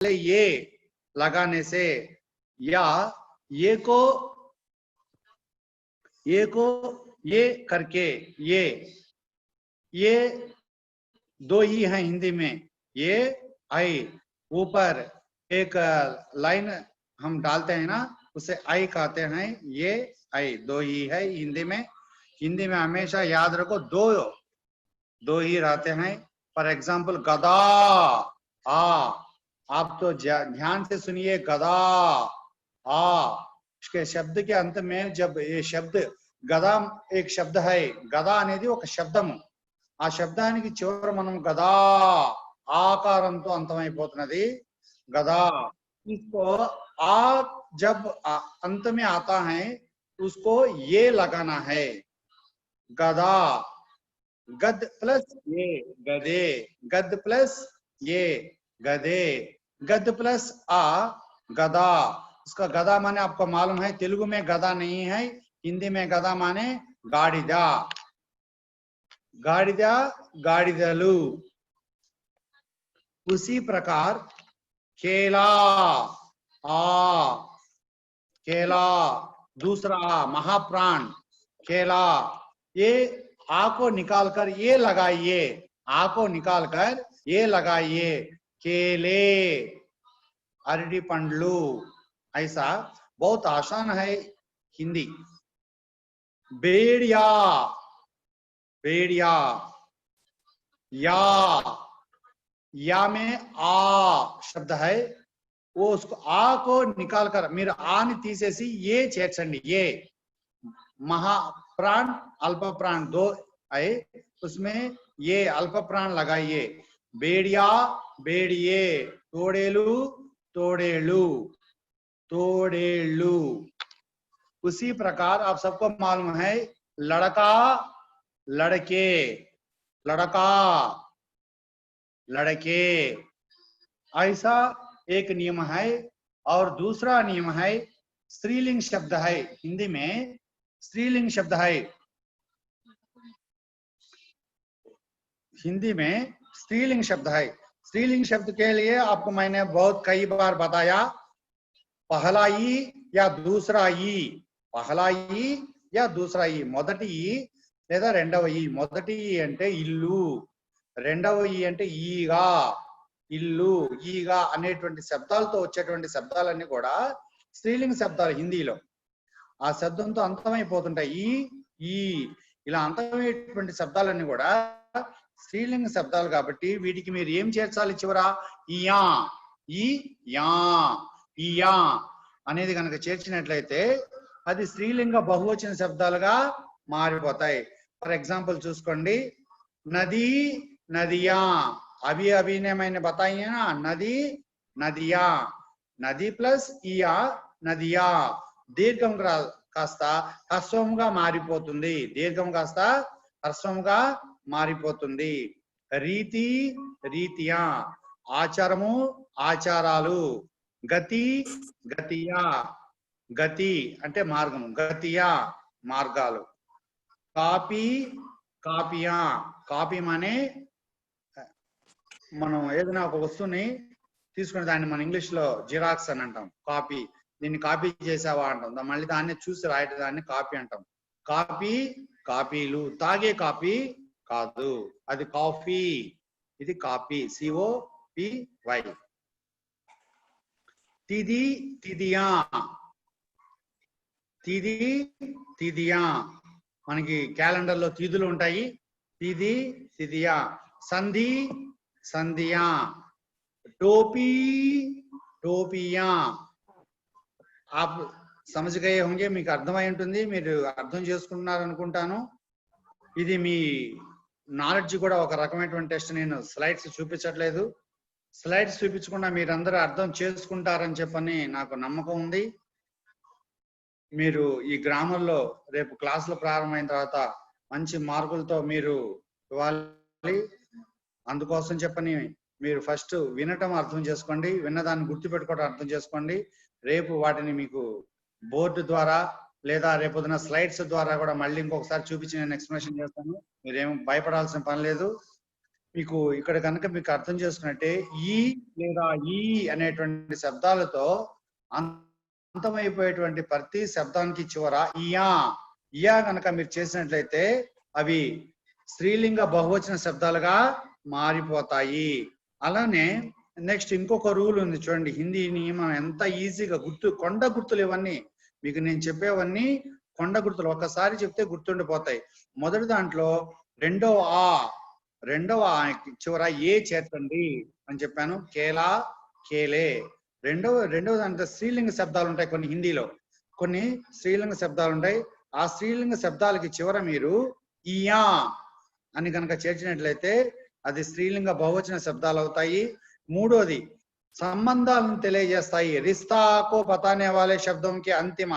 पहले ये लगाने से या ये को ये करके ये दो ही है हिंदी में। ये आई ऊपर एक लाइन हम डालते हैं ना, उसे आई कहते हैं। ये आई दो ही है हिंदी में। हिंदी में हमेशा याद रखो दो ही रहते हैं। फॉर एग्जाम्पल गदा आप तो ध्यान से सुनिए, गदा इसके शब्द के अंत में जब ये शब्द गदा एक शब्द है, गदा అనేది ఒక శబ్దము। ఆ శబ్దానికి చివర మనం గదా ఆకారంతో అంతమైపోతున్నది गदा। इसको आ जब अंत में आता है उसको ये लगाना है, गदा। गद प्लस ये गदे, गद प्लस ये गदे, गद प्लस आ गदा। इसका गदा माने आपको मालूम है, तेलुगु में गदा नहीं है, हिंदी में गदा माने गाड़िदा, गाड़िदा, गाड़िदलु। उसी प्रकार केला केला दूसरा महाप्राण केला। ये आ को निकालकर ये लगाइए, आ को निकालकर ये लगाइए, केले अरटी पंडलू। ऐसा बहुत आसान है हिंदी। बेड़िया बेड़िया या में आ शब्द है, वो उसको आ को निकालकर మీరు ఆని తీసేసి ఏ చేర్చండి। ये महाप्राण अल्प प्राण दो आए, उसमें ये अल्प प्राण लगाइए। बेड़िया बेड़िए, तोड़ेलू तोड़ेलू तोड़ेलू। उसी प्रकार आप सबको मालूम है लड़का लड़के, लड़का लड़के, ऐसा एक नियम है। और दूसरा नियम है स्त्रीलिंग शब्द है, हिंदी में स्त्रीलिंग शब्द है, हिंदी में स्त्रीलिंग शब्द है। स्त्रीलिंग शब्द के लिए आपको मैंने बहुत कई बार बताया, पहला ई या दूसरा ई, पहला ई या दूसरा ई। మొదటి ఈ లేదా రెండవ ఈ। మొదటి ఈ అంటే ఇల్లు, రెండవ ఈ అంటే ఈగా, ఇల్లు ఈగా అనేటువంటి శబ్దాలతో వచ్చేటువంటి శబ్దాలన్నీ కూడా స్త్రీలింగ శబ్దాలు హిందీలో। ఆ శబ్దంతో అంతమైపోతుంటాయి ఈ ఇలా అంతమయ్యేటువంటి శబ్దాలన్నీ కూడా స్త్రీలింగ శబ్దాలు కాబట్టి వీటికి మీరు ఏం చేర్చాలి చివర? ఇయా ఈ యా ఇయా అనేది కనుక చేర్చినట్లయితే అది స్త్రీలింగ బహువచన శబ్దాలుగా మారిపోతాయి। ఫర్ ఎగ్జాంపుల్ చూసుకోండి, नदी नदियां, अभी ने मैंने बताई है ना, नदी नदियां, नदी प्लस इया नदिया। దీర్ఘం కాస్త హ్రస్వంగా మారిపోతుంది, దీర్ఘం కాస్త హ్రస్వంగా మారిపోతుంది। రీతి రీతియా, ఆచారము ఆచారాలు, గతి గతియా, గతి అంటే మార్గము, గతియా మార్గాలు। కాపీ కాపియా, కాపీ మానే మనం ఏదైనా ఒక వస్తువుని తీసుకుని దాన్ని మన ఇంగ్లీష్ లో జిరాక్స్ అని అంటాం, కాపీ। దీన్ని కాపీ చేసావా అంటాం, మళ్ళీ దాన్ని చూసి రాయట దాన్ని కాపీ అంటాం। కాపీ కాపీలు, తాగే కాపీ కాదు, అది కాఫీ, ఇది కాపీ, COPY। తిది తిదియా, తిది తిదియా, మనకి క్యాలెండర్ లో తిథులు ఉంటాయి, తిది తిదియా। సంధి సంధియా, टोपी टोपियां। आप समझ गए होंगे, మీకు అర్థమై ఉంటుంది, మీరు అర్థం చేసుకుంటున్నారు అనుకుంటాను। ఇది మీ నాలెడ్జ్ కూడా ఒక రకమైనటువంటి టెస్ట్। నేను స్లైడ్స్ చూపించట్లేదు, స్లైడ్స్ చూపించకుండా మీరందరూ అర్థం చేసుకుంటారని చెప్పని నాకు నమ్మకం ఉంది। మీరు ఈ గ్రామర్ లో రేపు క్లాసులు ప్రారంభమైన తర్వాత మంచి మార్కులతో మీరు ఇవ్వాలి। అందుకోసం చెప్పని మీరు ఫస్ట్ వినటం అర్థం చేసుకోండి, విన్నదాన్ని గుర్తుపెట్టుకోవడం అర్థం చేసుకోండి। రేపు వాటిని మీకు బోర్డు ద్వారా లేదా రేపొద్దున స్లైడ్స్ ద్వారా కూడా మళ్ళీ ఇంకొకసారి చూపించి నేను ఎక్స్ప్లెనేషన్ చేస్తాను, మీరేం భయపడాల్సిన పని లేదు। మీకు ఇక్కడ కనుక మీకు అర్థం చేసుకున్నట్టే ఈ లేదా ఈ అనేటువంటి శబ్దాలతో అంతమైపోయేటువంటి ప్రతి శబ్దానికి చివర ఇయా కనుక మీరు చేసినట్లయితే అవి స్త్రీలింగ బహువచన శబ్దాలుగా మారిపోతాయి. అలానే నెక్స్ట్ ఇంకొక రూల్ ఉంది చూడండి, హిందీ నియమం ఎంత ఈజీగా కొండ గుర్తులు ఇవన్నీ మీకు నేను చెప్పేవన్నీ కొండ గుర్తులు, ఒక్కసారి చెప్తే గుర్తుండిపోతాయి. మొదటి దాంట్లో రెండవ చివర ఏ చేర్చండి అని చెప్పాను, కేలా కేలే. రెండవ దాంట్లో స్త్రీలింగ శబ్దాలు ఉంటాయి కొన్ని, హిందీలో కొన్ని స్త్రీలింగ శబ్దాలు ఉంటాయి. ఆ స్త్రీలింగ శబ్దాలకి చివర మీరు ఇయా అని కనుక చేర్చినట్లయితే అది స్త్రీలింగ బహువచన శబ్దాలు అవుతాయి. మూడోది సంబంధాలను తెలియజేస్తాయి. रिश्ता को बताने वाले शब्दों के अंतिम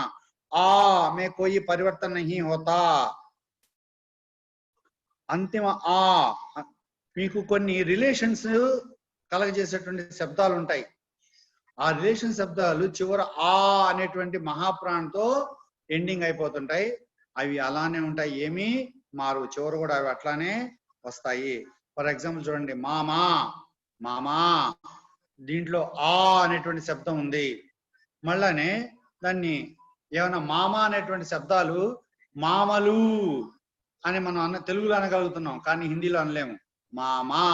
आ में कोई परिवर्तन नहीं होता. అంతిమ ఆ మీకు కొన్ని రిలేషన్స్ కలగజేసేటువంటి శబ్దాలు ఉంటాయి. ఆ రిలేషన్ శబ్దాలు చివర ఆ అనేటువంటి మహాప్రాణంతో ఎండింగ్ అయిపోతుంటాయి. అవి అలానే ఉంటాయి, ఏమీ మారు, చివర కూడా అవి అట్లానే వస్తాయి. ఫర్ ఎగ్జాంపుల్ చూడండి, మామా దీంట్లో ఆ అనేటువంటి శబ్దం ఉంది. మళ్ళానే దాన్ని ఏమైనా మామ అనేటువంటి శబ్దాలు మామలు అని మనం తెలుగులో అనగలుగుతున్నాం, కానీ హిందీలో అనలేము. మామా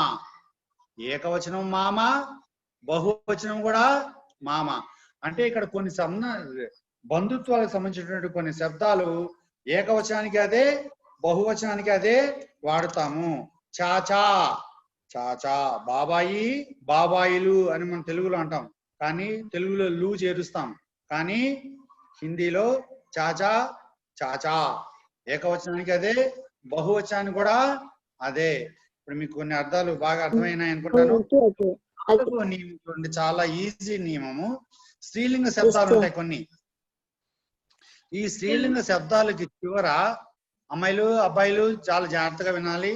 ఏకవచనం మామ, బహువచనం కూడా మామ. అంటే ఇక్కడ కొన్ని బంధుత్వాలకు సంబంధించినటువంటి కొన్ని శబ్దాలు ఏకవచనానికి అదే, బహువచనానికి అదే వాడతాము. చాచా బాబాయి, బాబాయిలు అని మనం తెలుగులో అంటాం, కానీ తెలుగులో లు చేరుస్తాం, కానీ హిందీలో చాచా ఏకవచనానికి అదే, బహువచనానికి కూడా అదే. ఇప్పుడు మీకు కొన్ని అర్థాలు బాగా అర్థమైనాయి అనుకుంటాను. చాలా ఈజీ నియమము. స్త్రీలింగ శబ్దాలు ఉంటాయి కొన్ని. ఈ స్త్రీలింగ శబ్దాలకి చివర అమ్మాయిలు అబ్బాయిలు చాలా జాగ్రత్తగా వినాలి.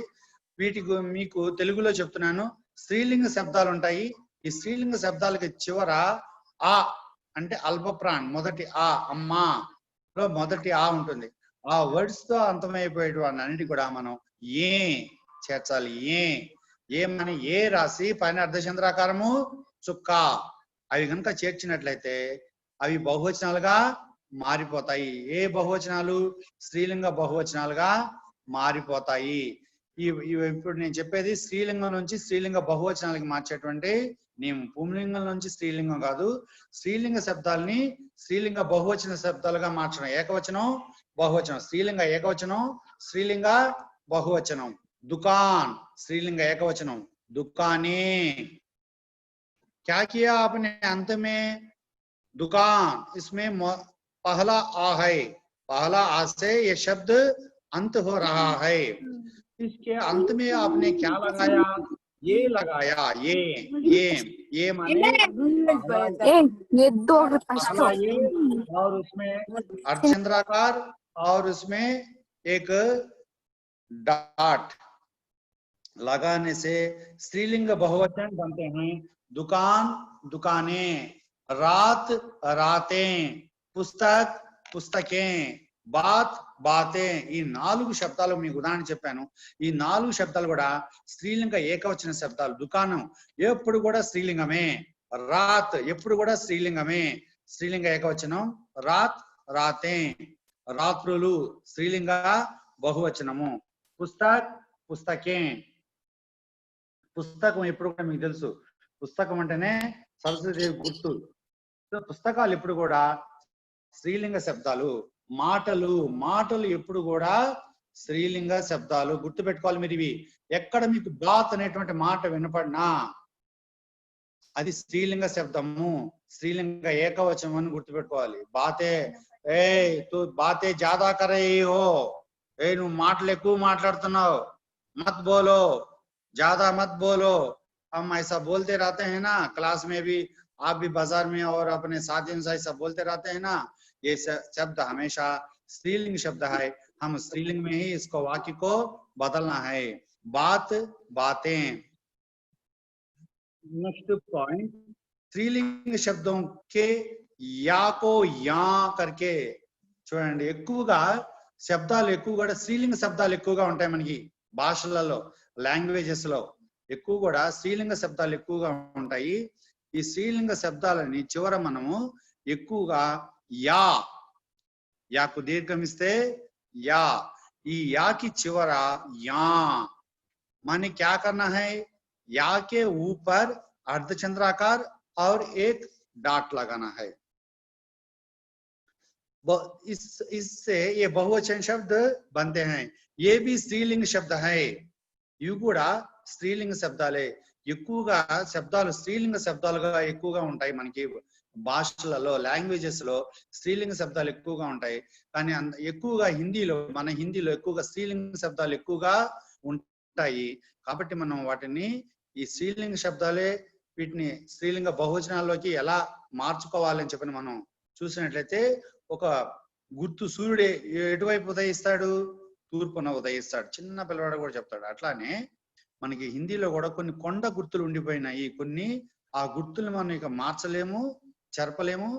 వీటికి మీకు తెలుగులో చెప్తున్నాను. స్త్రీలింగ శబ్దాలు ఉంటాయి. ఈ స్త్రీలింగ శబ్దాలకి చివర ఆ అంటే అల్పప్రాణ్, మొదటి ఆ, అమ్మా లో మొదటి ఆ ఉంటుంది. ఆ వర్డ్స్ తో అంతమైపోయేటువంటి అన్నిటి కూడా మనం ఏ చేర్చాలి. ఏమని ఏ రాసి పైన అర్ధచంద్రాకారము చుక్క అవి కనుక చేర్చినట్లయితే అవి బహువచనాలుగా మారిపోతాయి. ఏ బహువచనాలు? స్త్రీలింగ బహువచనాలుగా మారిపోతాయి. ఇప్పుడు నేను చెప్పేది స్త్రీలింగం నుంచి స్త్రీలింగ బహువచనాలకి మార్చేటువంటి నియమం. పుంలింగం నుంచి స్త్రీలింగం కాదు, స్త్రీలింగ శబ్దాలని స్త్రీలింగ బహువచన శబ్దాలుగా మార్చడం. ఏకవచనం, బహువచనం. స్త్రీలింగ ఏకవచనం, స్త్రీలింగ బహువచనం. दुकान स्त्रीलिंग एकवचनम, दुकाने. क्या किया आपने अंत में? दुकान, इसमें पहला आ है, पहला आ से ये शब्द अंत हो रहा है. इसके अंत में आपने क्या लगाया? ये लगाया. ये माने ये दो ये, और उसमें अर्धचंद्राकार, और उसमें एक डॉट लगाने से स्त्रीलिंग बहुवचन बनते हैं. दुकान, दुकानें. रात, रातें. पुस्तक, पुस्तकें. बात, బాతే. ఈ 4 శబ్దాలు మీకు ఉదాహరణ చెప్పాను. ఈ 4 శబ్దాలు కూడా స్త్రీలింగ ఏకవచన శబ్దాలు. దుకాణం ఎప్పుడు కూడా స్త్రీలింగమే. రాత్ ఎప్పుడు కూడా స్త్రీలింగమే, స్త్రీలింగ ఏకవచనం. రాత్, రాతే, రాత్రులు స్త్రీలింగ బహువచనము. పుస్తక్, పుస్తకే. పుస్తకం ఎప్పుడు కూడా మీకు తెలుసు, పుస్తకం అంటేనే సరస్వతీదేవి గుర్తు. పుస్తకాలు ఎప్పుడు కూడా స్త్రీలింగ శబ్దాలు. మాటలు ఎప్పుడు కూడా స్త్రీలింగ శబ్దాలు. గుర్తు పెట్టుకోవాలి మీరు ఇవి. ఎక్కడ మీకు బాత్ అనేటువంటి మాట వినపడినా అది స్త్రీలింగ శబ్దము, స్త్రీలింగ ఏకవచనం అని గుర్తు పెట్టుకోవాలి. బాతే, తూ బాతే జాదా కరే హో, నువ్వు మాటలు ఎక్కువ మాట్లాడుతున్నావు, మత్ బోలో, ज्यादा मत बोलो. हम ऐसा बोलते रहते हैं ना, क्लास में भी, आप भी बाजार में और अपने साथियों से ऐसा बोलते रहते हैं ना. ये शब्द हमेशा स्त्रीलिंग शब्द है. हम स्त्रीलिंग में ही इसको वाक्य को बदलना है. बात, बातें. नेक्स्ट पॉइंट, स्त्रीलिंग शब्दों के या को या करके చూడండి. ఎక్కువగా శబ్దాలు ఎక్కువగా స్త్రీలింగ శబ్దాలు ఎక్కువగా ఉంటాయి మనకి భాషలలో, లాంగ్వేజెస్ లో. ఎక్కువ కూడా స్త్రీలింగ శబ్దాలు ఎక్కువగా ఉంటాయి. ఈ స్త్రీలింగ శబ్దాలని చివర మనము ఎక్కువగా యా, యాకు దీర్ఘమిస్తే या, ఈ या की चिवर या, माने क्या करना है, या के ऊपर अर्धचंद्राकार और एक डॉट लगाना है। इससे ये बहुवचन शब्द बनते हैं। ये भी स्त्रीलिंग शब्द है। ఇవి కూడా స్త్రీలింగ శబ్దాలే. ఎక్కువగా శబ్దాలు స్త్రీలింగ శబ్దాలుగా ఎక్కువగా ఉంటాయి. మనకి భాషలలో లాంగ్వేజెస్ లో స్త్రీలింగ శబ్దాలు ఎక్కువగా ఉంటాయి. కానీ ఎక్కువగా హిందీలో, మన హిందీలో ఎక్కువగా స్త్రీలింగ శబ్దాలు ఎక్కువగా ఉంటాయి. కాబట్టి మనం వాటిని ఈ స్త్రీలింగ శబ్దాలే వీటిని స్త్రీలింగ బహువచనాల్లోకి ఎలా మార్చుకోవాలని చెప్పని మనం చూసినట్లయితే, ఒక గుర్తు సూర్యుడు ఎటువైపు ఉదయిస్తాడు, తూర్పున ఉదయిస్తాడు. చిన్న పిల్లవాడు కూడా చెప్తాడు. అట్లానే మనకి హిందీలో కూడా కొన్ని కొండ గుర్తులు ఉండిపోయినాయి. కొన్ని ఆ గుర్తులు మనం ఇక మార్చలేము, చెరపలేము,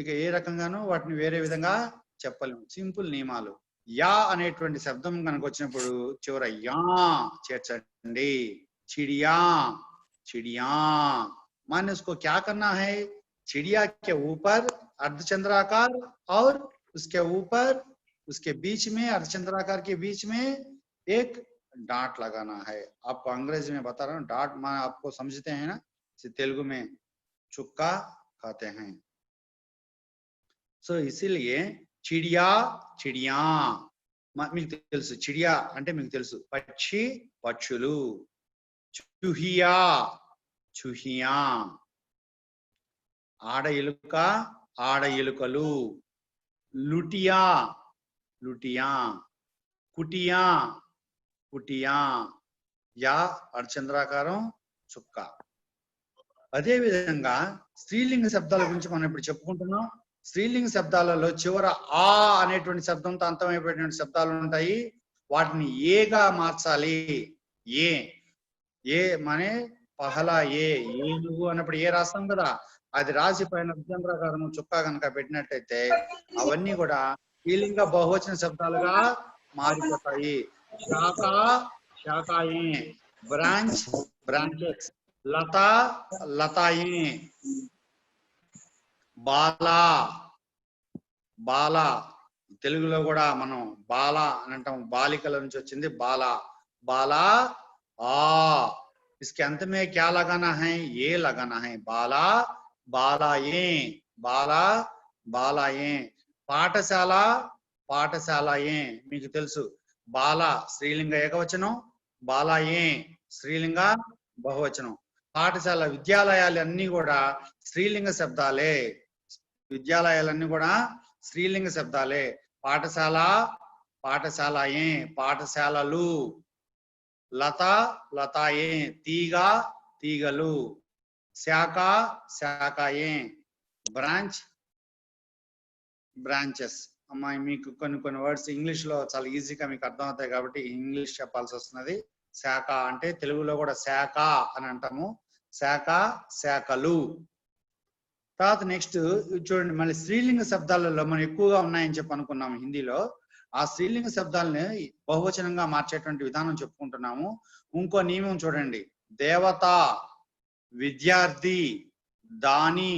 ఇక ఏ రకంగానూ వాటిని వేరే విధంగా చెప్పలేము. సింపుల్ నియమాలు. యా అనేటువంటి శబ్దం కనుక వచ్చినప్పుడు చివర యా చేర్చండి. చిడియా, चिड़िया, माने उसको क्या करना है, चिड़िया के ऊपर अर्धचंद्राकार और उसके ऊपर उसके बीच में अर्धचंद्राकार के बीच में एक डांट लगाना है। आपको अंग्रेजी में बता रहा हूँ, डांट माने आपको समझते हैं ना, तेलुगु में चुक्का कहते हैं। सो इसीलिए चिड़िया, चिड़िया మీకు తెలుసు, చిడియా అంటే మీకు తెలుసు పక్షి, పక్షులు. చుహియా, చుహియా ఆడ ఎలుక, ఆడ ఎలుకలు. లుటియా, లుటియా. కుటియా, కుటియా. యా అర్ధచంద్రాకారం, చుక్క. అదే విధంగా స్త్రీలింగ శబ్దాల గురించి మనం ఇప్పుడు చెప్పుకుంటున్నాం. స్త్రీలింగ శబ్దాలలో చివర ఆ అనేటువంటి శబ్దంతో అంతమైపోయినటువంటి శబ్దాలు ఉంటాయి. వాటిని ఏగా మార్చాలి. ఏ, ఏ మనే పహలా ఏ, ఏనుగు అన్నప్పుడు ఏ రాస్తాం కదా, అది రాసి పైన అర్ధచంద్రాకారం చుక్కా కనుక పెట్టినట్టయితే అవన్నీ కూడా స్త్రీలింగ బహువచన శబ్దాలుగా మారిపోతాయి. శాఖ, శాఖాయే. Branch, branches. లత, లతాయే. బాల, బాల. తెలుగులో కూడా మనం బాల అని అంటాం, బాలికల నుంచి వచ్చింది బాల. బాలా, आ, इसके अंत में क्या लगाना है, ये लगाना है. बाला, बालाये, बाला, बालाये. పాఠశాల, పాఠశాలయే. మీకు తెలుసు బాల స్త్రీలింగ ఏకవచనం, బాలాయే స్త్రీలింగ బహువచనం. పాఠశాల, విద్యాలయాలన్నీ కూడా స్త్రీలింగ శబ్దాలే. విద్యాలయాలన్నీ కూడా స్త్రీలింగ శబ్దాలే. పాఠశాల, పాఠశాలయే, పాఠశాలలు. లత, లతాయే. తీగ, తీగలు. శాఖ, శాఖాయే. Branch, branches. అమ్మాయి మీకు కొన్ని కొన్ని వర్డ్స్ ఇంగ్లీష్ లో చాలా ఈజీగా మీకు అర్థం అవుతాయి కాబట్టి ఇంగ్లీష్ చెప్పాల్సి వస్తున్నది. శాఖ అంటే తెలుగులో కూడా శాఖ అని అంటాము. శాఖ, శాఖలు. తర్వాత నెక్స్ట్ చూడండి, మళ్ళీ స్త్రీలింగ శబ్దాలలో మనం ఎక్కువగా ఉన్నాయని చెప్పి అనుకున్నాము హిందీలో. ఆ స్త్రీలింగ శబ్దాలని బహువచనంగా మార్చేటువంటి విధానం చెప్పుకుంటున్నాము. ఇంకో నియమం చూడండి. దేవత, విద్యార్థి, దాని,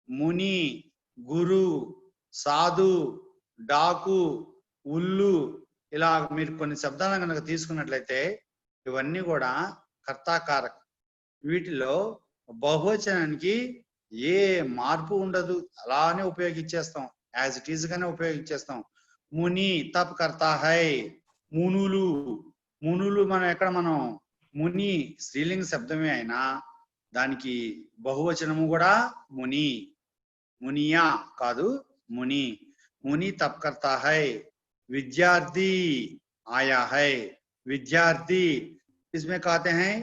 ముని, గురు, సాధు, డాకు, ఉల్లు. ఇలా మీరు కొన్ని శబ్దాలను కనుక తీసుకున్నట్లయితే ఇవన్నీ కూడా కర్తాకారక. వీటిలో బహువచనానికి ఏ మార్పు ఉండదు, అలానే ఉపయోగించేస్తాం, యాజ్ ఇట్ ఈజ్ గానే ఉపయోగించేస్తాం. ముని తప్ కర్తా హై. మునులు, మునులు మనం ముని స్త్రీలింగ శబ్దమే అయినా దానికి బహువచనము కూడా ముని. మునియా కాదు, ముని. ముని తప్ కర్తా హై. విద్యార్థి ఆయా హై. విద్యార్థి इसमें कहते हैं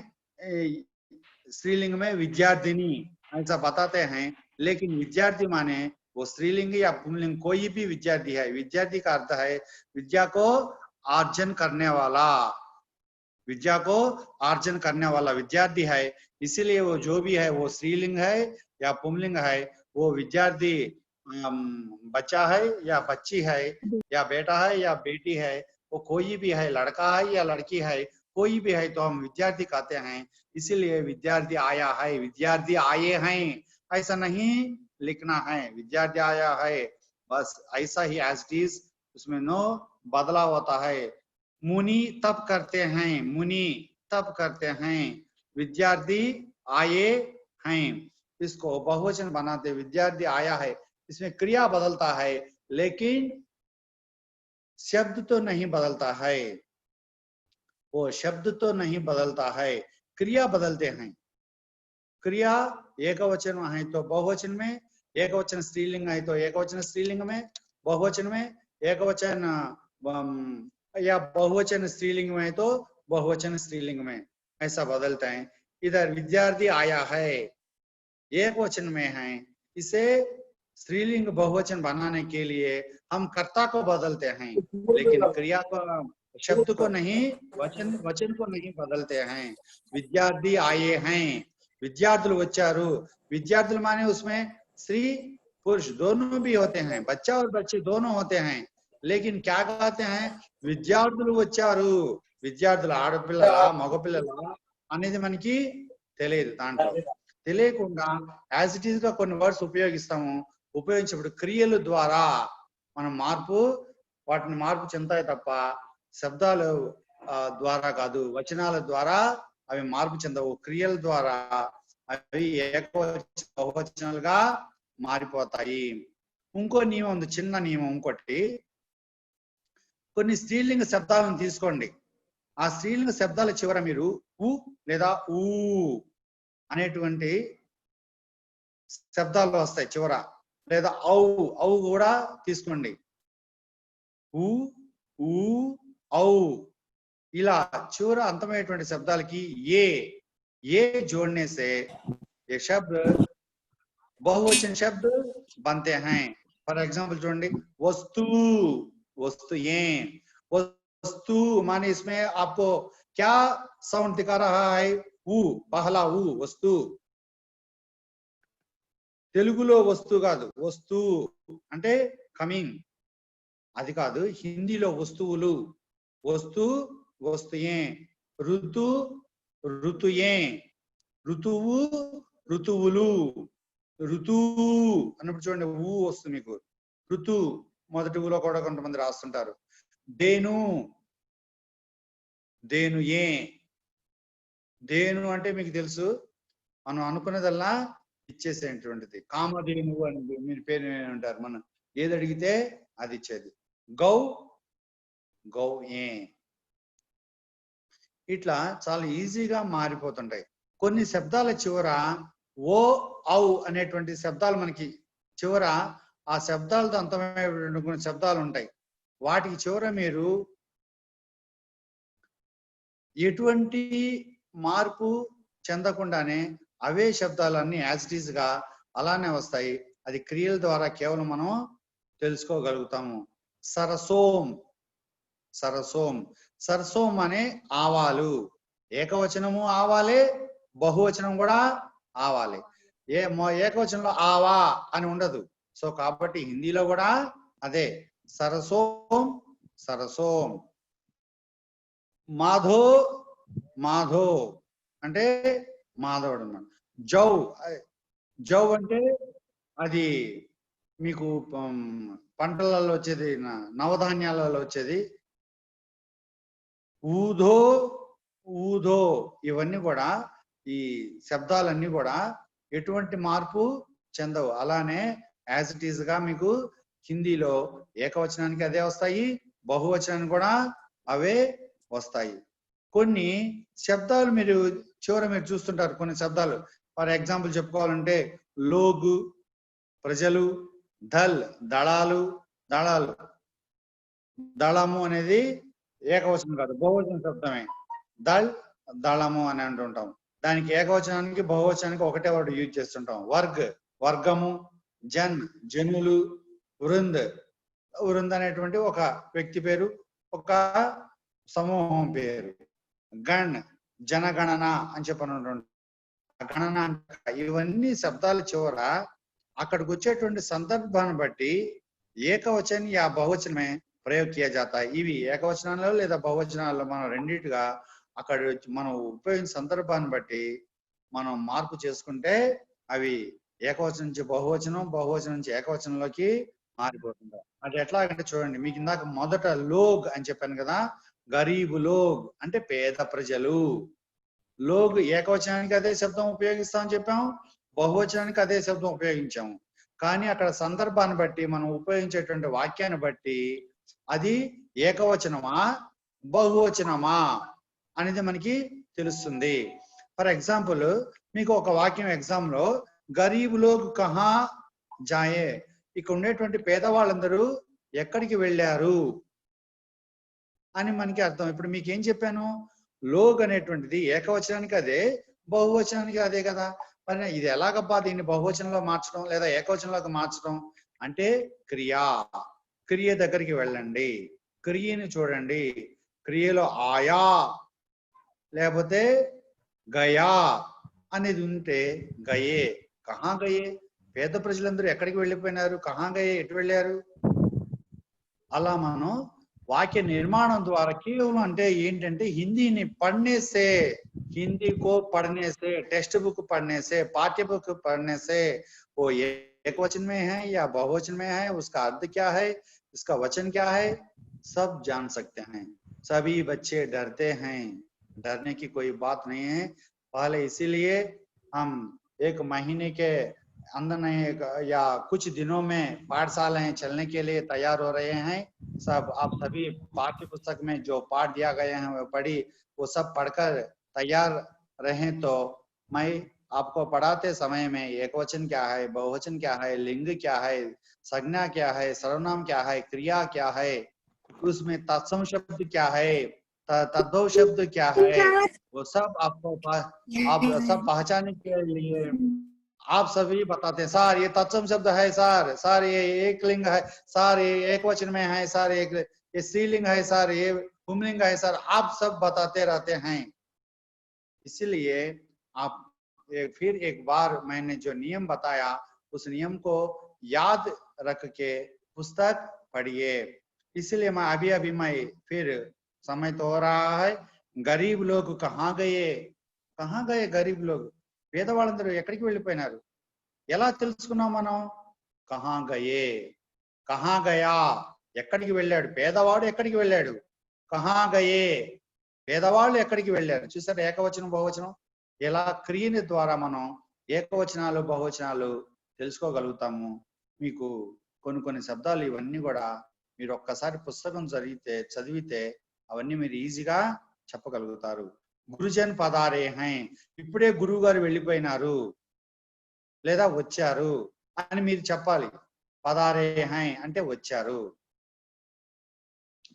स्त्रीलिंग में विद्यार्थिनी ऐसा बताते हैं, लेकिन विद्यार्थी माने वो स्त्रीलिंग या पुल्लिंग कोई भी विद्यार्थी है. विद्यार्थी का अर्थ है विद्या को आर्जन करने वाला, विद्या को आर्जन करने वाला विद्यार्थी है. इसीलिए वो जो भी है वो स्त्रीलिंग है या पुल्लिंग है, वो विद्यार्थी बच्चा है या बच्ची है, या बेटा है या बेटी है, वो कोई भी है, लड़का है या लड़की है, कोई भी है तो हम विद्यार्थी कहते हैं, इसीलिए विद्यार्थी आया है, विद्यार्थी आए हैं ऐसा नहीं लिखना है, विद्यार्थी आया है बस ऐसा ही एज इट इज, उसमें नो बदलाव होता है। मुनि तब करते हैं, मुनि तब करते हैं, विद्यार्थी आए हैं, इसको बहुवचन बनाते विद्यार्थी आया है, इसमें क्रिया बदलता है लेकिन शब्द तो नहीं बदलता है, वो शब्द तो नहीं बदलता है, क्रिया बदलते हैं। क्रिया एकवचन है तो बहुवचन में, एकवचन स्त्रीलिंग है तो एकवचन स्त्रीलिंग में, बहुवचन में एकवचन या बहुवचन स्त्रीलिंग में है तो बहुवचन स्त्रीलिंग में, ऐसा बदलता है। इधर विद्यार्थी आया है एक वचन में है, इसे स्त्रीलिंग बहुवचन बनाने के लिए हम कर्ता को बदलते हैं लेकिन क्रिया को, शब्द को नहीं, वचन को नहीं बदलते हैं। विद्यार्थी आए हैं, विद्यार्थुలు వచ్చారు, विद्यार्थुలు माने उसमें स्त्री पुरुष दोनों भी होते हैं, बच्चा और बच्चे दोनों होते हैं, लेकिन क्या कहते हैं విద్యార్థులు వచ్చారు, విద్యార్థులు ఆడపిల్లల మగపిల్లల అనేది మనకి తెలియదు, దాంట్లో తెలియకుండా యాజ్ ఇట్ ఈస్ గా కొన్ని వర్డ్స్ ఉపయోగిస్తాము, ఉపయోగించినప్పుడు క్రియల ద్వారా మనం వాటిని మార్పు చెందుతాయి తప్ప శబ్దాలు ద్వారా కాదు, వచనాల ద్వారా అవి మార్పు చెందవు, క్రియల ద్వారా అవి ఏకవచన బహువచనాలుగా మారిపోతాయి. ఇంకో నియమం ఉంది, చిన్న నియమం ఇంకోటి, కొన్ని స్త్రీలింగ శబ్దాలను తీసుకోండి, ఆ స్త్రీలింగ శబ్దాల చివర మీరు ఉ లేదా ఊ అనేటువంటి శబ్దాలు వస్తాయి చివర, లేదా ఔ ఔ కూడా తీసుకోండి, ఊ ఊ ఔ ఇలా చివర అంతమైనటువంటి శబ్దాలకి ఏ जोड़ने से ये शब्द बहुवचन शब्द बनते हैं। फॉर एग्जाम्पल చూడండి, वस्तु, वस्तुएं, वस्तु माने इसमें आपको क्या साउंड दिखा रहा है, ऊ, पहला ऊ, वस्तु, తెలుగులో వస్తు కాదు, వస్తు అంటే కమింగ్ అది కాదు, హిందీలో వస్తువులు, వస్తు వస్తుయే, ఋతు ఋతుయే, ఋతువు ఋతువులు, ఋతువు అన్నప్పుడు చూడండి ఊ వస్తుంది మీకు, ఋతు మొదటి ఊలో కూడా కొంతమంది రాస్తుంటారు, దేను దేనుయే, దేను అంటే మీకు తెలుసు మనం అనుకున్నదల్లా ఇచ్చేసేటువంటిది, కామధేను అని మీరు పేరు అంటారు, మనం ఏది అడిగితే అది ఇచ్చేది, గౌ గౌ ఏ, ఇట్లా చాలా ఈజీగా మారిపోతుంటాయి. కొన్ని శబ్దాల చివర ఓ ఔ అనేటువంటి శబ్దాలు మనకి చివర, ఆ శబ్దాలతో అంతమైనటువంటి కొన్ని శబ్దాలు ఉంటాయి, వాటికి చివర మీరు ఎటువంటి మార్పు చెందకుండానే అవే శబ్దాలన్నీ యాజ్ ఇట్ ఈజ్ గా అలానే వస్తాయి, అది క్రియల ద్వారా కేవలం మనం తెలుసుకోగలుగుతాము. సరసోం, సరసోం, సరసోం అనే ఆవాలు, ఏకవచనము ఆవాలే, బహువచనం కూడా ఆవాలే, ఏకవచనంలో ఆవా అని ఉండదు, సో కాబట్టి హిందీలో కూడా అదే సరసోం, సరసోం. మాధో, మాధో అంటే మాధవుడు అన్నమాట. జౌ, జౌ అంటే అది మీకు పంటలలో వచ్చేది, నవధాన్యాలలో వచ్చేది. ఊధో, ఊధో, ఇవన్నీ కూడా ఈ శబ్దాలన్నీ కూడా ఎటువంటి మార్పు చెందవు, అలానే యాజ్ ఇట్ ఈజ్ గా మీకు హిందీలో ఏకవచనానికి అదే వస్తాయి, బహువచనానికి కూడా అవే వస్తాయి. కొన్ని శబ్దాలు మీరు చివర మీరు చూస్తుంటారు, కొన్ని శబ్దాలు ఫర్ ఎగ్జాంపుల్ చెప్పుకోవాలంటే లోగు ప్రజలు, దల్ దళాలు, దళాలు, దళము అనేది ఏకవచనం కాదు, బహువచన శబ్దమే, దళ్ దళము అని అంటుంటాం, దానికి ఏకవచనానికి బహువచనానికి ఒకటే వర్డ్ యూజ్ చేస్తుంటాం. వర్గ్ వర్గము, జన్ జనులు, వృంద్ వృంద్ అనేటువంటి ఒక వ్యక్తి పేరు, ఒక సమూహం పేరు, గణ్ జనగణన అని చెప్పను, గణన. ఇవన్నీ శబ్దాల చివర అక్కడికి వచ్చేటువంటి సందర్భాన్ని బట్టి ఏకవచన్ యా బహువచనమే ప్రయోగ కియా జాతా. ఇవి ఏకవచనాల్లో లేదా బహువచనాల్లో మనం రెండింటిగా అక్కడ మనం ఉపయోగించిన సందర్భాన్ని బట్టి మనం మార్పు చేసుకుంటే అవి ఏకవచనం నుంచి బహువచనం, బహువచనం నుంచి ఏకవచనంలోకి మారిపోతుంది. అది ఎట్లాగంటే చూడండి, మీకు ఇందాక మొదట లోగ్ అని చెప్పాను కదా, గరీబ్ లోగ్ అంటే పేద ప్రజలు. లోగ్ ఏకవచనానికి అదే శబ్దం ఉపయోగిస్తామని చెప్పాము, బహువచనానికి అదే శబ్దం ఉపయోగించాము. కానీ అక్కడ సందర్భాన్ని బట్టి మనం ఉపయోగించేటువంటి వాక్యాన్ని బట్టి అది ఏకవచనమా బహువచనమా అనేది మనకి తెలుస్తుంది. ఫర్ ఎగ్జాంపుల్ మీకు ఒక వాక్యం ఎగ్జామ్ లో గరీబ్ లోగ్ కహా జాయే, ఇక్కడ ఉండేటువంటి పేదవాళ్ళందరూ ఎక్కడికి వెళ్ళారు అని మనకి అర్థం. ఇప్పుడు మీకు ఏం చెప్పాను, లోగ్ అనేటువంటిది ఏకవచనానికి అదే, బహువచనానికి అదే కదా. మరి ఇది ఎలాగబ్బా దీన్ని బహువచనంలో మార్చడం లేదా ఏకవచనంలోకి మార్చడం అంటే క్రియ దగ్గరికి వెళ్ళండి, క్రియని చూడండి. క్రియలో ఆయా లేకపోతే గయా అనేది ఉంటే గయే, కహా గయే, పేద ప్రజలందరూ ఎక్కడికి వెళ్ళిపోయినారు, కహా గయే ఎటు వెళ్ళారు. అలా మనం వాక్య నిర్మాణం ద్వారా కేవలం అంటే ఏంటంటే హిందీని పढ़ने हिंदी को पढ़ने से, टेक्स्ट बुक पढ़ने से, पाठ्य बुक पढ़ने से वो एक वचन में है या बहुवचन में है, उसका अर्थ क्या है, इसका वचन क्या है, सब जान सकते हैं. सभी बच्चे डरते हैं, डरने की कोई बात नहीं है. पहले इसीलिए हम एक महीने के अंदर नहीं या कुछ दिनों में पाठशालाएं चलने के लिए तैयार हो रहे हैं. सब आप सभी पाठ्य पुस्तक में जो पाठ दिया गया है वो पढ़ी, वो सब पढ़कर तैयार रहें. तो मैं आपको पढ़ाते समय में एकवचन क्या है, बहुवचन क्या है, लिंग क्या है, संज्ञा क्या है, सर्वनाम क्या है, क्रिया क्या है, उसमें तत्सम शब्द क्या है, तद्भव शब्द क्या है, वो सब आपको आप सब पहचानने के लिए आप सभी बताते हैं. सर ये तत्सम शब्द है, सर ये एक लिंग है, सर ये एक वचन में है, सर ये स्त्रीलिंग है, सर ये पुंलिंग है, सर आप सब बताते रहते हैं. इसलिए आप फिर एक बार मैंने जो नियम बताया उस नियम को याद रख के पुस्तक पढ़िए. इसलिए मैं अभी मैं फिर समय तो हो रहा है. गरीब लोग कहाँ गए गरीब लोग, పేదవాళ్ళందరూ ఎక్కడికి వెళ్ళిపోయినారు, ఎలా తెలుసుకున్నాం మనం, కహా గయా ఎక్కడికి వెళ్ళాడు, పేదవాడు ఎక్కడికి వెళ్ళాడు, కహా గయే పేదవాళ్ళు ఎక్కడికి వెళ్ళారు. చూసారు ఏకవచనం బహువచనం ఎలా క్రియని ద్వారా మనం ఏకవచనాలు బహువచనాలు తెలుసుకోగలుగుతాము. మీకు కొన్ని శబ్దాలు ఇవన్నీ కూడా మీరు ఒక్కసారి పుస్తకం చదివితే అవన్నీ మీరు ఈజీగా చెప్పగలుగుతారు. గురుజన్ పదారే హై, ఇప్పుడే గురువు గారు వెళ్ళిపోయినారు లేదా వచ్చారు అని మీరు చెప్పాలి. పదారే హై అంటే వచ్చారు,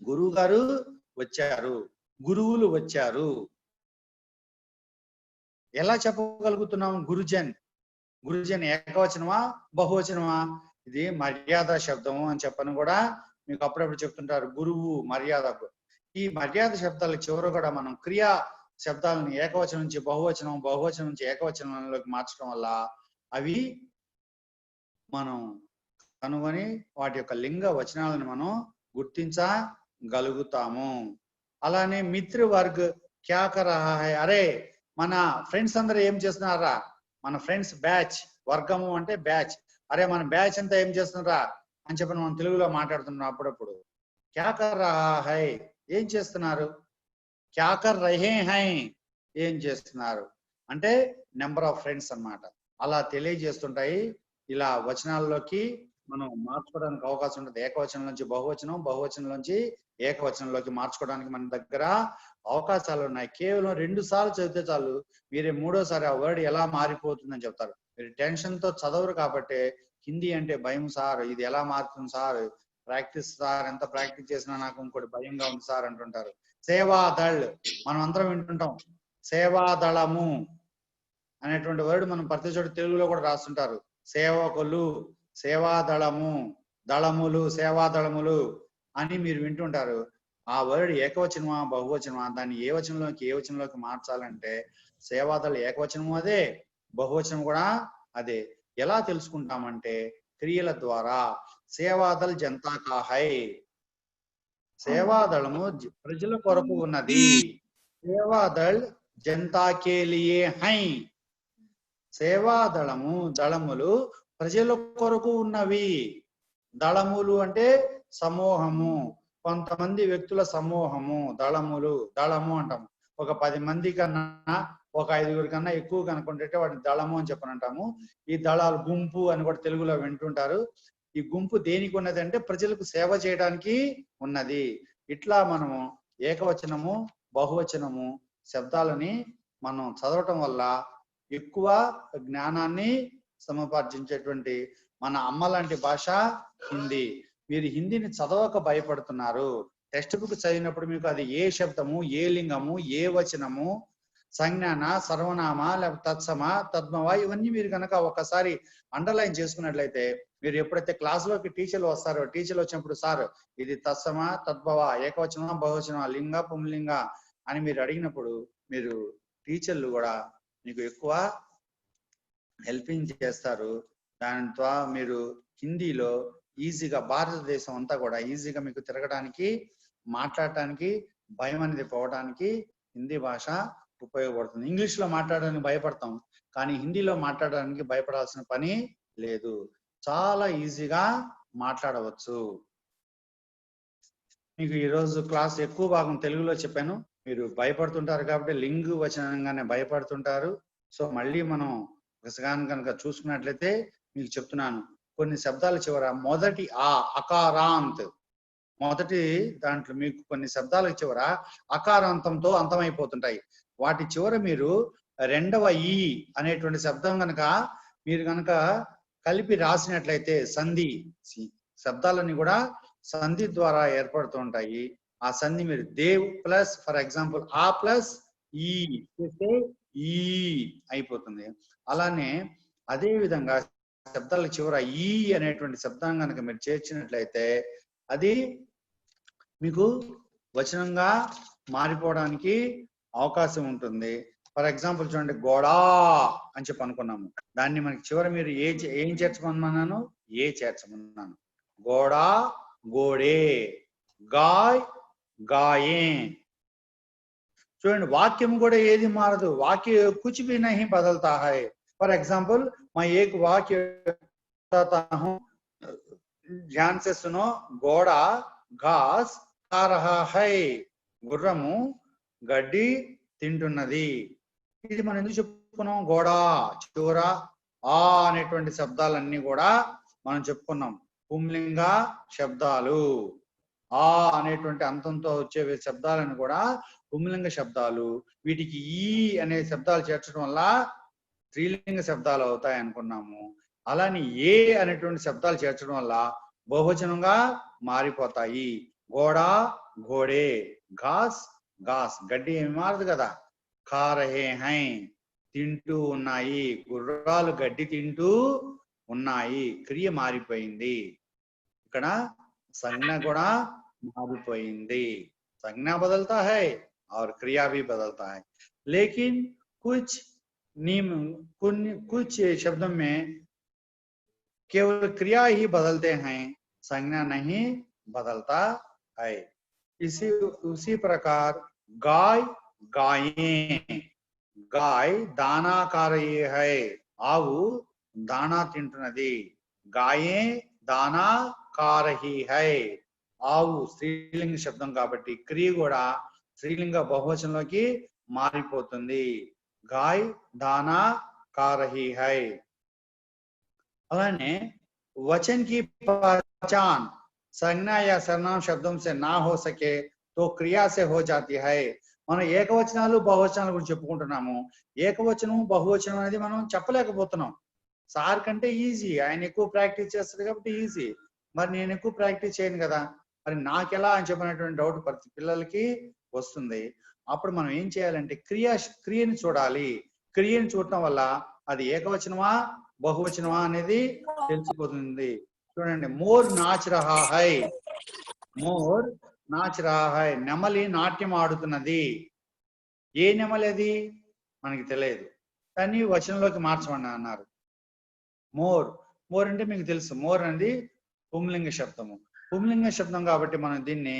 గురువు గారు వచ్చారు, గురువులు వచ్చారు. ఎలా చెప్పగలుగుతున్నాం, గురుజన్ ఏకవచనమా బహువచనమా, ఇది మర్యాద శబ్దము అని చెప్పని కూడా మీకు అప్పుడప్పుడు చెప్తుంటారు. గురువు మర్యాద, ఈ మర్యాద శబ్దాల చివర కూడా మనం క్రియా శబ్దాలను ఏకవచనం నుంచి బహువచనం, బహువచనం నుంచి ఏకవచనంలోకి మార్చడం వల్ల అవి మనం కనుగొని వాటి యొక్క లింగ వచనాలను మనం గుర్తించగలుగుతాము. అలానే మిత్ర వర్గ్ క్యా కర్ రహా హై, అరే మన ఫ్రెండ్స్ అందరూ ఏం చేస్తున్నారా, మన ఫ్రెండ్స్ బ్యాచ్, వర్గము అంటే బ్యాచ్, అరే మన బ్యాచ్ అంతా ఏం చేస్తున్నారా అని చెప్పి మనం తెలుగులో మాట్లాడుతున్నాం అప్పుడప్పుడు. క్యా కర్ రహా హై ఏం చేస్తున్నారు, క్యా కర్ రహే హై ఏం చేస్తున్నారు అంటే నెంబర్ ఆఫ్ ఫ్రెండ్స్ అన్నమాట. అలా తెలియజేస్తుంటాయి. ఇలా వచనాల్లోకి మనం మార్చుకోవడానికి అవకాశం ఉంటుంది. ఏకవచనం నుంచి బహువచనం, బహువచనం నుంచి ఏకవచనంలోకి మార్చుకోవడానికి మన దగ్గర అవకాశాలు ఉన్నాయి. కేవలం 2 సార్లు చదివితే చాలు, మీరే 3వ సారి ఆ వర్డ్ ఎలా మారిపోతుందని చెప్తారు. మీరు టెన్షన్ తో చదవరు కాబట్టి హిందీ అంటే భయం సార్, ఇది ఎలా మారుతుంది సార్, ప్రాక్టీస్ సార్, ఎంత ప్రాక్టీస్ చేసినా నాకు ఇంకోటి భయంగా ఉంది సార్ అంటుంటారు. సేవాదళ్ మనం అందరం వింటుంటాం, సేవాదళము అనేటువంటి వర్డ్ మనం ప్రతి చోట తెలుగులో కూడా రాస్తుంటారు. సేవకులు, సేవాదళము, దళములు, సేవాదళములు అని మీరు వింటుంటారు. ఆ వర్డ్ ఏకవచనమా బహువచనమా, దాన్ని ఏ వచనంలోకి మార్చాలంటే సేవాదళ ఏకవచనము అదే, బహువచనం కూడా అదే. ఎలా తెలుసుకుంటామంటే క్రియల ద్వారా. సేవాదళ్ జనతా కా హై, సేవాదళము ప్రజల కొరకు ఉన్నది. సేవాదళ్ జనతా కే లియే హై. సేవాదళము దళములు ప్రజల కొరకు ఉన్నవి. దళములు అంటే సమూహము, కొంతమంది వ్యక్తుల సమూహము. దళములు, దళము అంటాము. ఒక 10 మంది కన్నా ఒక 5గురు కన్నా ఎక్కువ కనుకుంటే వాటిని దళము అని చెప్పని అంటాము. ఈ దళాలు గుంపు అని కూడా తెలుగులో వింటుంటారు. ఈ గుంపు దేనికి ఉన్నది అంటే ప్రజలకు సేవ చేయడానికి ఉన్నది. ఇట్లా మనము ఏకవచనము బహువచనము శబ్దాలని మనం చదవటం వల్ల ఎక్కువ జ్ఞానాన్ని సముపార్జించేటువంటి మన అమ్మ లాంటి భాష హిందీ. మీరు హిందీని చదవక భయపడుతున్నారు. టెక్స్ట్ బుక్ చదివినప్పుడు మీకు అది ఏ శబ్దము, ఏ లింగము, ఏ వచనము, సంజ్ఞాన, సర్వనామ, లేకపోతే తత్సమ, తద్మవ, ఇవన్నీ మీరు కనుక ఒకసారి అండర్లైన్ చేసుకున్నట్లయితే మీరు ఎప్పుడైతే క్లాసులోకి టీచర్లు వస్తారో, టీచర్లు వచ్చినప్పుడు సార్ ఇది తత్సమ, తద్భవ, ఏకవచనం, బహువచనం, లింగ, పుంలింగ అని మీరు అడిగినప్పుడు మీరు టీచర్లు కూడా మీకు ఎక్కువ హెల్పింగ్ చేస్తారు. దాంతో మీరు హిందీలో ఈజీగా భారతదేశం అంతా కూడా ఈజీగా మీకు తిరగడానికి, మాట్లాడటానికి, భయం అనేది పోవడానికి హిందీ భాష ఉపయోగపడుతుంది. ఇంగ్లీష్ లో మాట్లాడడానికి భయపడతాం, కానీ హిందీలో మాట్లాడడానికి భయపడాల్సిన పని లేదు. చాలా ఈజీగా మాట్లాడవచ్చు. మీకు ఈరోజు క్లాస్ ఎక్కువ భాగం తెలుగులో చెప్పాను. మీరు భయపడుతుంటారు కాబట్టి లింగు వచనంగానే భయపడుతుంటారు. సో మళ్ళీ మనం విసగాన్ని కనుక చూసుకున్నట్లయితే మీకు చెప్తున్నాను, కొన్ని శబ్దాల చివర మొదటి ఆ అకారాంత్, మొదటి దాంట్లో మీకు కొన్ని శబ్దాల చివర అకారాంతంతో అంతమైపోతుంటాయి. వాటి చివర మీరు రెండవ ఈ అనేటువంటి శబ్దం కనుక మీరు కనుక కలిపి రాసినట్లయితే సంధి, శబ్దాలన్నీ కూడా సంధి ద్వారా ఏర్పడుతూ ఉంటాయి. ఆ సంధి మీరు దేవ్ ప్లస్ ఫర్ ఎగ్జాంపుల్ ఆ ప్లస్ ఈ చేస్తే ఈ అయిపోతుంది. అలానే అదే విధంగా శబ్దాల చివర ఈ అనేటువంటి శబ్దం కనుక మీరు చేర్చినట్లయితే అది మీకు వచనంగా మారిపోవడానికి అవకాశం ఉంటుంది. ఫర్ ఎగ్జాంపుల్ చూడండి, గోడా అని చెప్పి అనుకున్నాము. దాన్ని మనకి చివర మీరు ఏం చేర్చమన్నాను? ఏ చేర్చమన్నాను. గోడా గోడే, గాయ్ గాయే. చూడండి వాక్యం కూడా ఏది మారదు. వాక్య కుछ भी नहीं बदलता है. फॉर एग्जाम्पल मैं एक वाक्य बताता हूं, ध्यान से सुनो. घोड़ा घास खा रहा है. గుర్రము గడ్డి తింటున్నది. ఇది మనం ఎందుకు చెప్పుకున్నాం? గోడా చివర ఆ అనేటువంటి శబ్దాలన్నీ కూడా మనం చెప్పుకున్నాం పుంలింగ శబ్దాలు. ఆ అనేటువంటి అంతంతో వచ్చే శబ్దాలను కూడా పుంలింగ శబ్దాలు. వీటికి ఈ అనే శబ్దాలు చేర్చడం వల్ల స్త్రీలింగ శబ్దాలు అవుతాయి అనుకున్నాము. అలానే ఏ అనేటువంటి శబ్దాలు చేర్చడం వల్ల బహువచనంగా మారిపోతాయి. గోడా ఘోడే, ఘాస్ ఘాస్, గడ్డి ఏమి మారదు కదా. ఖా రహే హై, తింటూ ఉన్నాయి. గుర్రాలు గడ్డి తింటూ ఉన్నాయి. క్రియ మారిపోయింది. ఇక్కడ సంజ్ఞ కూడా మారిపోయింది. संज्ञा बदलता है और क्रिया भी बदलता है, लेकिन कुछ नियम कुछ शब्दों में केवल क्रिया ही बदलते हैं, संज्ञा नहीं बदलता है. उसी प्रकार गाय गायें, गाय दाना खा रही है. आవు दाना తింటున్నది. गायें दाना खा रही है. ఆవు స్త్రీలింగ శబ్దం కాబట్టి క్రియ కూడా స్త్రీలింగ బహువచనంలోకి మారిపోతుంది. గాయ్ దానా ఖా రహీ హై. అలానే वचन की पहचान संज्ञा या सर्वनाम शब्दों से ना हो सके तो क्रिया से हो जाती है. మనం ఏకవచనాలు బహువచనాల గురించి చెప్పుకుంటున్నాము. ఏకవచనం బహువచనం అనేది మనం చెప్పలేకపోతున్నాం. సార్ కంటే ఈజీ, ఆయన ఎక్కువ ప్రాక్టీస్ చేస్తారు కాబట్టి ఈజీ. మరి నేను ఎక్కువ ప్రాక్టీస్ చేయను కదా, మరి నాకెలా అని చెప్పినటువంటి డౌట్ ప్రతి పిల్లలకి వస్తుంది. అప్పుడు మనం ఏం చేయాలంటే క్రియని చూడాలి. క్రియని చూడటం వల్ల అది ఏకవచనమా బహువచనమా అనేది తెలిసిపోతుంది. చూడండి, మోర్ నాచ్ రహా హై, మోర్ నాచ్ రహా హై. నెమలి నాట్యం ఆడుతున్నది. ఏ నెమలి అది మనకి తెలియదు, కానీ వచనంలోకి మార్చమని అన్నారు. మోర్, మోర్ అంటే మీకు తెలుసు, మోర్ అనేది పుంలింగ శబ్దము. పుంలింగ శబ్దం కాబట్టి మనం దీన్ని